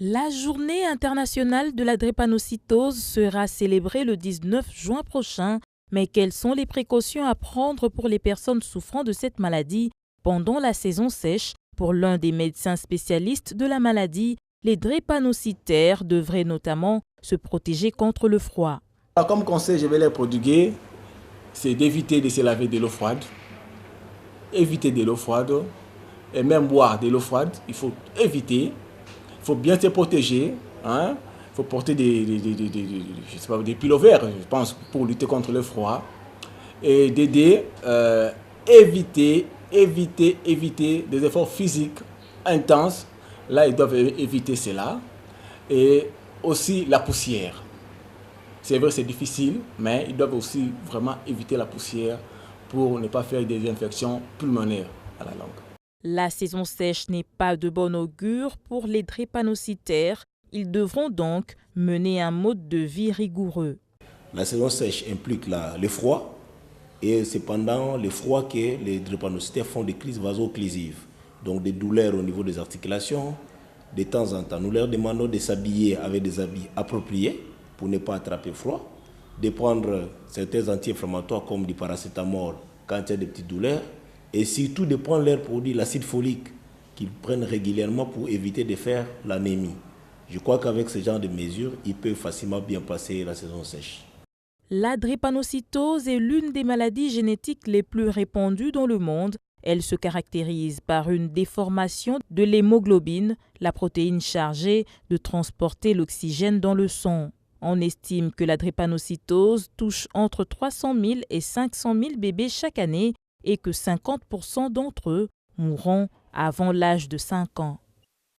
La journée internationale de la drépanocytose sera célébrée le 19 juin prochain. Mais quelles sont les précautions à prendre pour les personnes souffrant de cette maladie pendant la saison sèche? Pour l'un des médecins spécialistes de la maladie, les drépanocytaires devraient notamment se protéger contre le froid. Comme conseil, je vais les prodiguer, c'est d'éviter de se laver de l'eau froide, éviter de l'eau froide et même boire de l'eau froide. Il faut éviter, il faut bien se protéger. Il faut porter des pullovers, je pense, pour lutter contre le froid. Et d'aider, éviter des efforts physiques intenses. Là, ils doivent éviter cela. Et aussi la poussière. C'est vrai, c'est difficile, mais ils doivent aussi vraiment éviter la poussière pour ne pas faire des infections pulmonaires à la langue. La saison sèche n'est pas de bon augure pour les drépanocytaires. Ils devront donc mener un mode de vie rigoureux. La saison sèche implique le froid et c'est pendant le froid que les drépanocytaires font des crises vaso-occlusives, donc des douleurs au niveau des articulations. De temps en temps, nous leur demandons de s'habiller avec des habits appropriés pour ne pas attraper froid, de prendre certains anti-inflammatoires comme du paracétamol quand il y a des petites douleurs et surtout de prendre leur produit, l'acide folique, qu'ils prennent régulièrement pour éviter de faire l'anémie. Je crois qu'avec ce genre de mesures, ils peuvent facilement bien passer la saison sèche. La drépanocytose est l'une des maladies génétiques les plus répandues dans le monde. Elle se caractérise par une déformation de l'hémoglobine, la protéine chargée de transporter l'oxygène dans le sang. On estime que la drépanocytose touche entre 300 000 et 500 000 bébés chaque année et que 50% d'entre eux mourront avant l'âge de 5 ans.